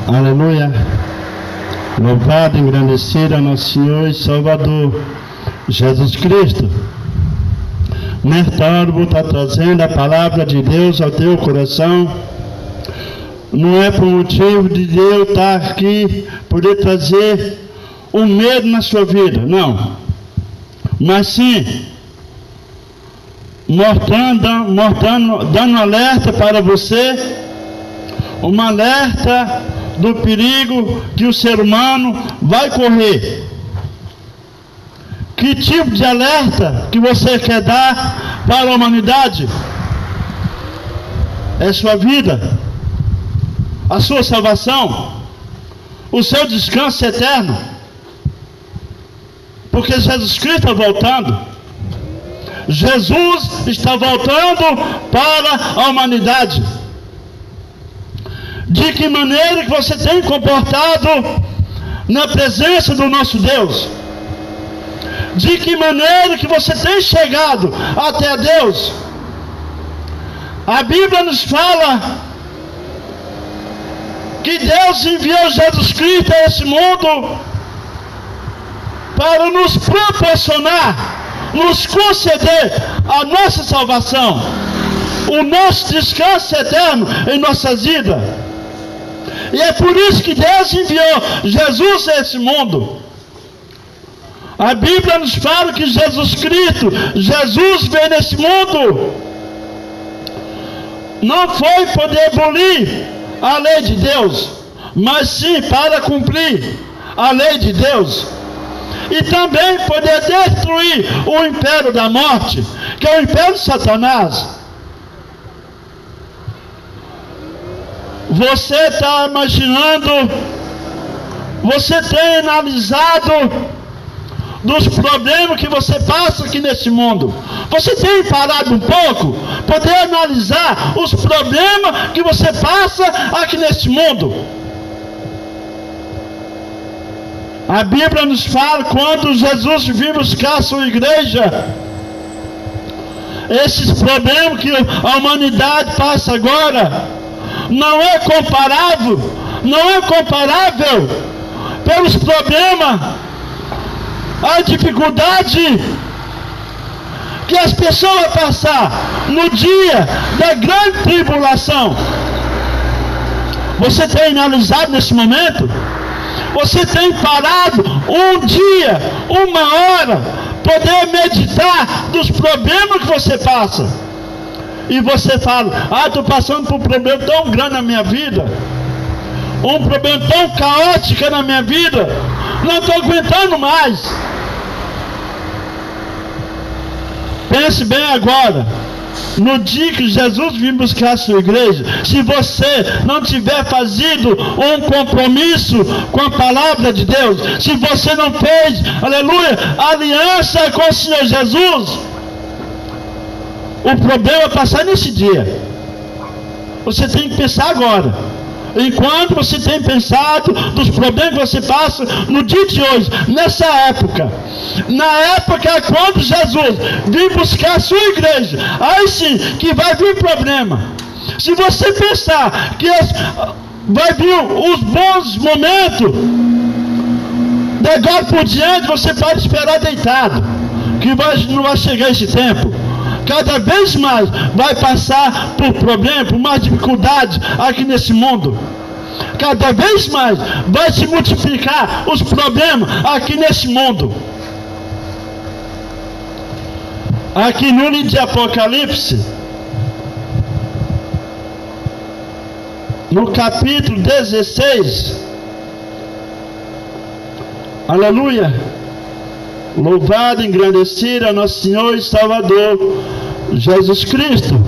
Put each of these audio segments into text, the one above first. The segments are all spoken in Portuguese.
Aleluia. Louvado, engrandecido a nosso Senhor e Salvador Jesus Cristo. Nesta hora vou estar trazendo a palavra de Deus ao teu coração. Não é por motivo de Deus estar aqui, poder trazer um medo na sua vida, não. Mas sim, dando alerta para você, um alerta do perigo que o ser humano vai correr. Que tipo de alerta que você quer dar para a humanidade? É sua vida, a sua salvação, o seu descanso eterno. Porque Jesus Cristo está voltando. Jesus está voltando para a humanidade. De que maneira que você tem comportado na presença do nosso Deus? De que maneira que você tem chegado até a Deus? A Bíblia nos fala que Deus enviou Jesus Cristo a esse mundo para nos proporcionar, nos conceder a nossa salvação, o nosso descanso eterno em nossas vidas. E é por isso que Deus enviou Jesus a esse mundo. A Bíblia nos fala que Jesus Cristo, Jesus veio nesse mundo, não foi poder abolir a lei de Deus, mas sim para cumprir a lei de Deus. E também poder destruir o império da morte, que é o império de Satanás. Você está imaginando, você tem analisado dos problemas que você passa aqui nesse mundo? Você tem parado um pouco, poder analisar os problemas que você passa aqui nesse mundo? A Bíblia nos fala, quando Jesus veio buscar a sua igreja, esses problemas que a humanidade passa agora, não é comparável pelos problemas, a dificuldade que as pessoas vão passar no dia da grande tribulação. Você tem analisado nesse momento? Você tem parado um dia, uma hora, poder meditar dos problemas que você passa? E você fala: estou passando por um problema tão grande na minha vida, um problema tão caótico na minha vida, não estou aguentando mais. Pense bem agora, no dia que Jesus vir buscar a sua igreja, se você não tiver fazido um compromisso com a palavra de Deus, se você não fez, aleluia, aliança com o Senhor Jesus, o problema é passar nesse dia. Você tem que pensar agora. Enquanto você tem pensado dos problemas que você passa no dia de hoje, nessa época, na época quando Jesus vir buscar a sua igreja, aí sim que vai vir problema. Se você pensar que vai vir os bons momentos, de agora por diante você pode esperar deitado, que não vai chegar esse tempo. Cada vez mais vai passar por problemas, por mais dificuldades aqui nesse mundo. Cada vez mais vai se multiplicar os problemas aqui nesse mundo. Aqui no livro de Apocalipse, no capítulo 16, aleluia, louvado, engrandecido a nosso Senhor e Salvador Jesus Cristo.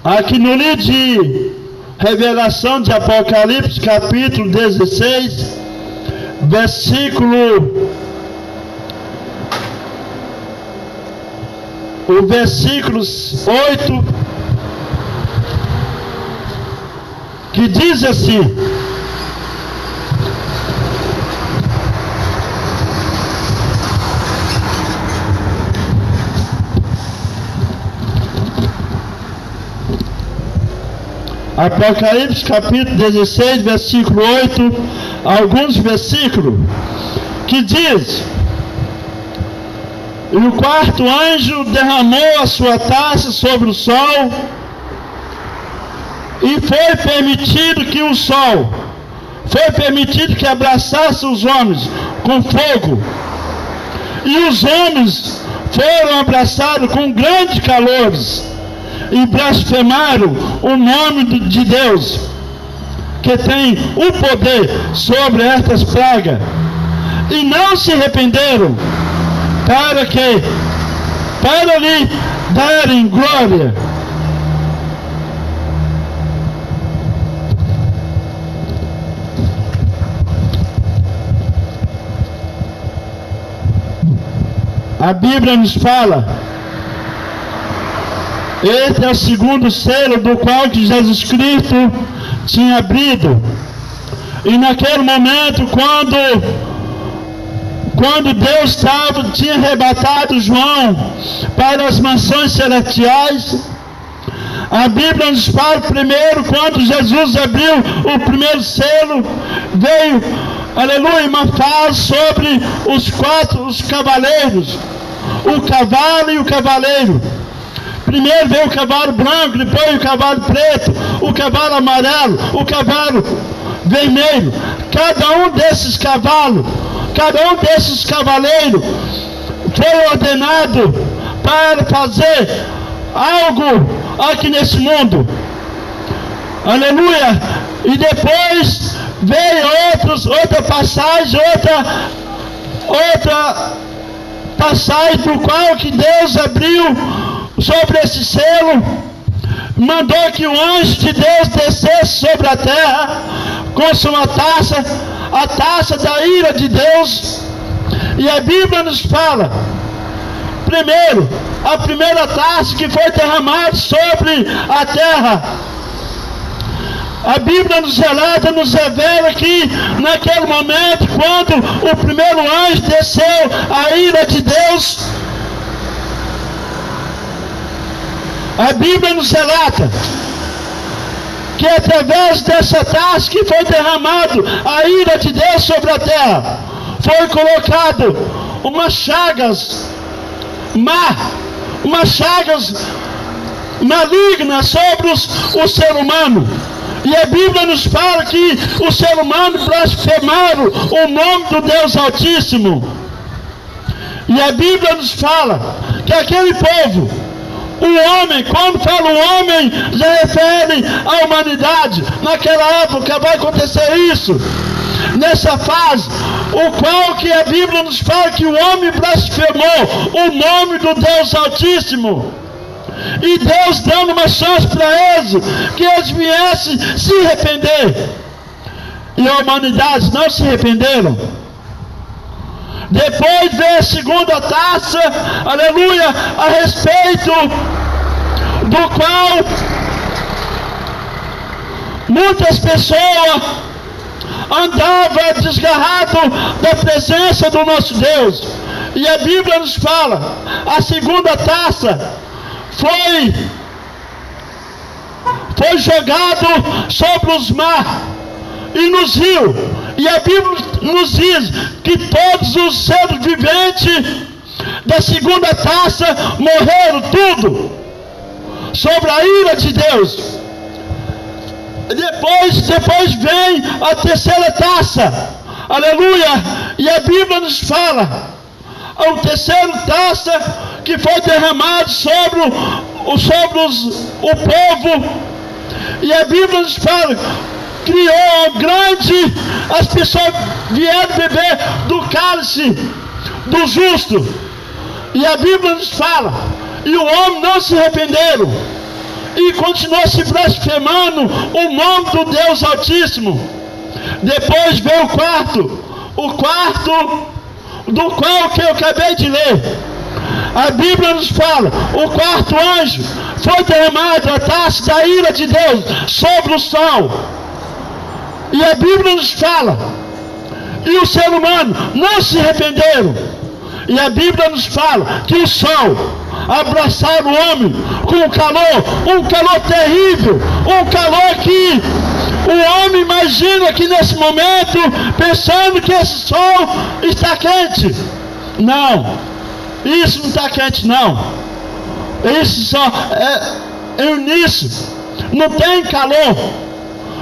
Aqui no livro de Revelação de Apocalipse, capítulo 16, versículos 8, que diz assim: Apocalipse capítulo 16, versículo 8, alguns versículos, que diz: e o quarto anjo derramou a sua taça sobre o sol, e foi permitido que abraçasse os homens com fogo, e os homens foram abraçados com grandes calores, e blasfemaram o nome de Deus, que tem o poder sobre estas pragas, e não se arrependeram, para lhe darem glória. A Bíblia nos fala, este é o segundo selo do qual que Jesus Cristo tinha abrido. E naquele momento, quando Deus tinha arrebatado João para as mansões celestiais, a Bíblia nos fala primeiro, quando Jesus abriu o primeiro selo, veio, aleluia, uma fala sobre os cavaleiros, o cavalo e o cavaleiro. Primeiro veio o cavalo branco, depois o cavalo preto, o cavalo amarelo, o cavalo vermelho. Cada um desses cavaleiros foi ordenado para fazer algo aqui nesse mundo. Aleluia! E depois veio outra passagem por qual que Deus abriu sobre esse selo, mandou que o anjo de Deus descesse sobre a terra com sua taça, a taça da ira de Deus. E a Bíblia nos fala, primeiro, a primeira taça que foi derramada sobre a terra. A Bíblia nos relata, nos revela que naquele momento, quando o primeiro anjo desceu a ira de Deus, a Bíblia nos relata que através dessa taça que foi derramado a ira de Deus sobre a terra, foi colocado umas chagas malignas sobre o ser humano. E a Bíblia nos fala que o ser humano blasfemaram o nome do Deus Altíssimo. E a Bíblia nos fala que aquele povo, o homem, quando fala o homem, já refere à humanidade. Naquela época vai acontecer isso. Nessa fase, o qual que a Bíblia nos fala que o homem blasfemou o nome do Deus Altíssimo. E Deus dando uma chance para eles, que eles viessem se arrepender. E a humanidade não se arrependeram. Depois veio a segunda taça, aleluia, a respeito do qual muitas pessoas andavam desgarradas da presença do nosso Deus. E a Bíblia nos fala, a segunda taça foi jogado sobre os mares e nos rios. E a Bíblia nos diz que todos os seres viventes da segunda taça morreram tudo sobre a ira de Deus. Depois vem a terceira taça, aleluia, e a Bíblia nos fala a terceira taça que foi derramado sobre o povo. E a Bíblia nos fala, criou grande, as pessoas vieram beber do cálice do justo. E a Bíblia nos fala, e o homem não se arrependeram, e continuou se blasfemando o nome do Deus Altíssimo. Depois veio o quarto do qual que eu acabei de ler. A Bíblia nos fala, o quarto anjo foi derramado a taça da ira de Deus sobre o sol. E a Bíblia nos fala, e o ser humano não se arrependeram. E a Bíblia nos fala que o sol, abraçaram o homem com um calor terrível, um calor que o homem imagina que nesse momento, pensando que esse sol está quente. Não, isso não está quente não. Isso só é início, não tem calor.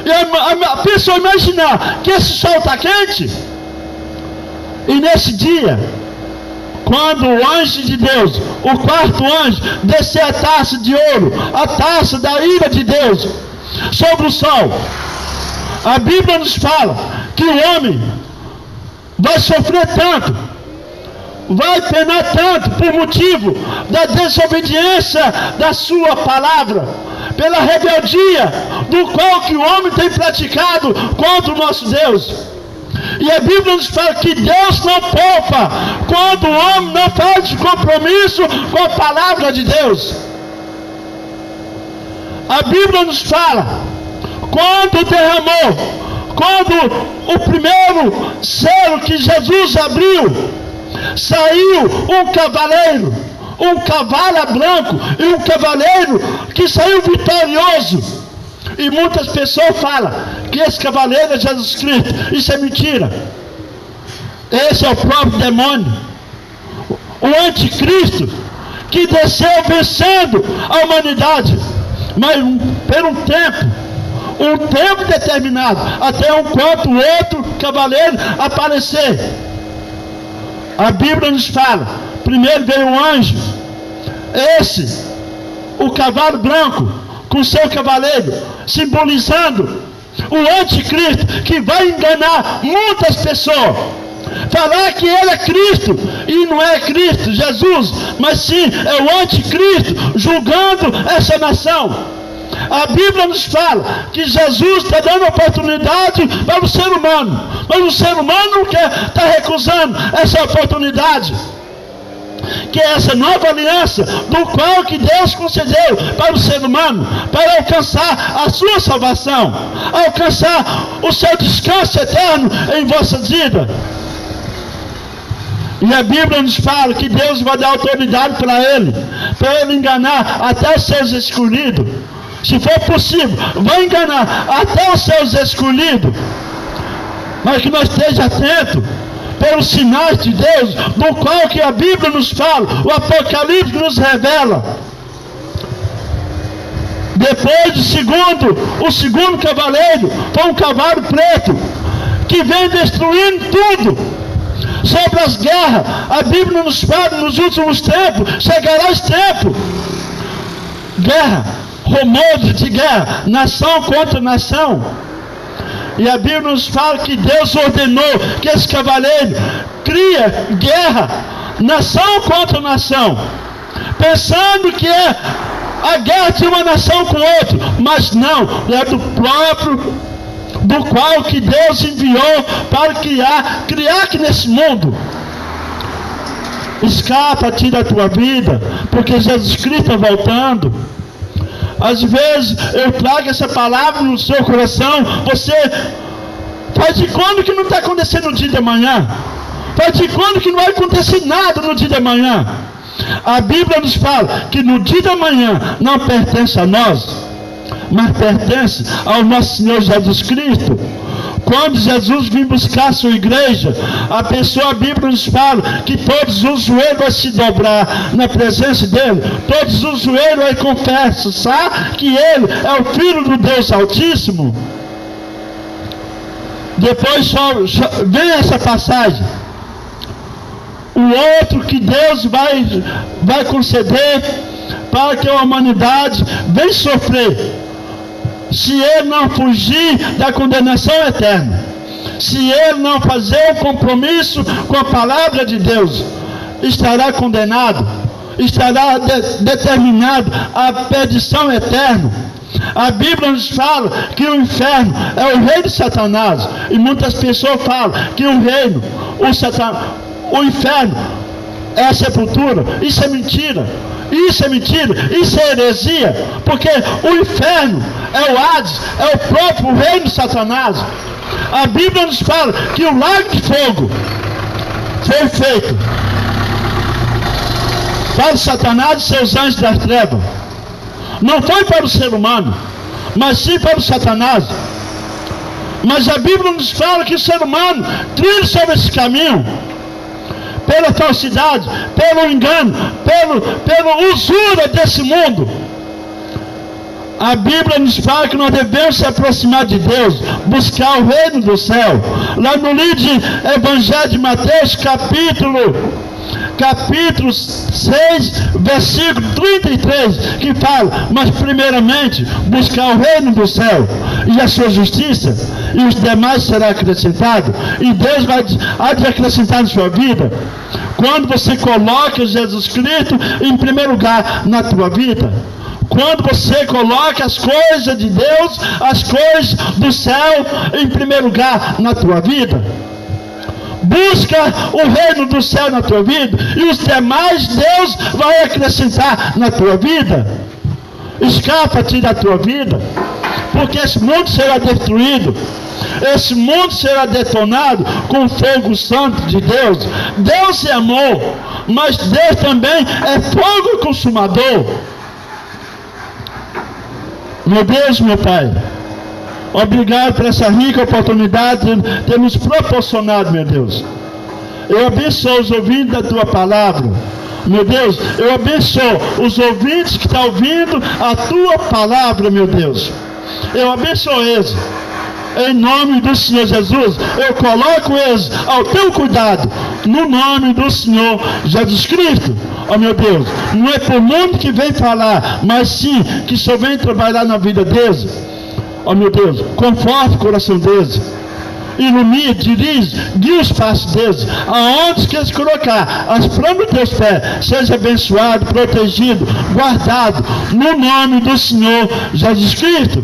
E a pessoa imaginar que esse sol está quente, e nesse dia, quando o anjo de Deus, o quarto anjo, descer a taça de ouro, a taça da ira de Deus, sobre o sol, a Bíblia nos fala que o homem vai sofrer tanto, vai penar tanto, por motivo da desobediência da sua palavra, pela rebeldia do qual que o homem tem praticado contra o nosso Deus. E a Bíblia nos fala que Deus não poupa quando o homem não faz compromisso com a palavra de Deus. A Bíblia nos fala, quando derramou, quando o primeiro selo que Jesus abriu, saiu um cavaleiro, um cavalo branco e um cavaleiro que saiu vitorioso. E muitas pessoas falam que esse cavaleiro é Jesus Cristo. Isso é mentira. Esse é o próprio demônio, o anticristo, que desceu vencendo a humanidade, mas por um tempo determinado, até enquanto o outro cavaleiro aparecer. A Bíblia nos fala, primeiro veio um anjo, o cavalo branco, com seu cavaleiro, simbolizando o anticristo, que vai enganar muitas pessoas, falar que ele é Cristo, e não é Cristo, Jesus, mas sim é o anticristo, julgando essa nação. A Bíblia nos fala que Jesus está dando oportunidade para o ser humano, mas o ser humano não quer, está recusando essa oportunidade, que é essa nova aliança, do qual que Deus concedeu para o ser humano, para alcançar a sua salvação, alcançar o seu descanso eterno em vossa vida. E a Bíblia nos fala que Deus vai dar autoridade para ele enganar até os seus escolhidos. Se for possível, vai enganar até os seus escolhidos. Mas que nós estejamos atentos pelos sinais de Deus, do qual que a Bíblia nos fala, o Apocalipse nos revela. Depois o segundo cavaleiro foi um cavalo preto, que vem destruindo tudo. Sobre as guerras, a Bíblia nos fala, nos últimos tempos, chegará esse tempo. Guerra, rumores de guerra, nação contra nação. E a Bíblia nos fala que Deus ordenou que esse cavaleiro cria guerra, nação contra nação, pensando que é a guerra de uma nação com outra, mas não, é do qual que Deus enviou para criar que nesse mundo. Escapa-te da tua vida, porque Jesus Cristo está voltando. Às vezes eu trago essa palavra no seu coração, você faz de conta que não está acontecendo no dia de amanhã, faz de conta que não vai acontecer nada no dia de amanhã. A Bíblia nos fala que no dia de amanhã não pertence a nós, mas pertence ao nosso Senhor Jesus Cristo. Quando Jesus vir buscar a sua igreja, a Bíblia nos fala que todos os joelhos vão se dobrar na presença dele, todos os joelhos vão confessar que ele é o Filho do Deus Altíssimo. Depois vem essa passagem, o outro que Deus vai conceder para que a humanidade venha sofrer, se ele não fugir da condenação eterna, se ele não fazer um compromisso com a palavra de Deus, estará condenado, estará determinado a perdição eterna. A Bíblia nos fala que o inferno é o reino de Satanás, e muitas pessoas falam que o inferno é a sepultura. Isso é mentira. Isso é mentira, isso é heresia, porque o inferno é o Hades, é o próprio reino de Satanás. A Bíblia nos fala que o lago de fogo foi feito para Satanás e seus anjos das trevas. Não foi para o ser humano, mas sim para o Satanás. Mas a Bíblia nos fala que o ser humano trilha sobre esse caminho, pela falsidade, pelo engano, pela usura desse mundo. A Bíblia nos fala que nós devemos se aproximar de Deus, buscar o reino do céu. Lá no livro de Evangelho de Mateus, capítulo 6, versículo 33, que fala: mas primeiramente buscar o reino do céu e a sua justiça, e os demais será acrescentado. E Deus há de acrescentar na sua vida quando você coloca Jesus Cristo em primeiro lugar na tua vida. Quando você coloca as coisas de Deus, as coisas do céu em primeiro lugar na tua vida. Busca o reino do céu na tua vida, e os demais Deus vai acrescentar na tua vida. Escapa-te da tua vida, porque esse mundo será destruído, esse mundo será detonado com o fogo santo de Deus. Deus é amor, mas Deus também é fogo consumador. Meu Deus, meu Pai, obrigado por essa rica oportunidade de ter nos proporcionado, meu Deus. Eu abençoo os ouvintes da tua palavra. Meu Deus, eu abençoo os ouvintes que estão ouvindo a tua palavra, meu Deus. Eu abençoo eles. Em nome do Senhor Jesus, eu coloco eles ao teu cuidado, no nome do Senhor Jesus Cristo. Ó meu Deus, não é por mundo que vem falar, mas sim que só vem trabalhar na vida deles. Ó meu Deus, conforte o coração deles, ilumine, dirige, guia os passos deles, aonde que eles colocar as plantas dos teus pés, seja abençoado, protegido, guardado, no nome do Senhor Jesus Cristo.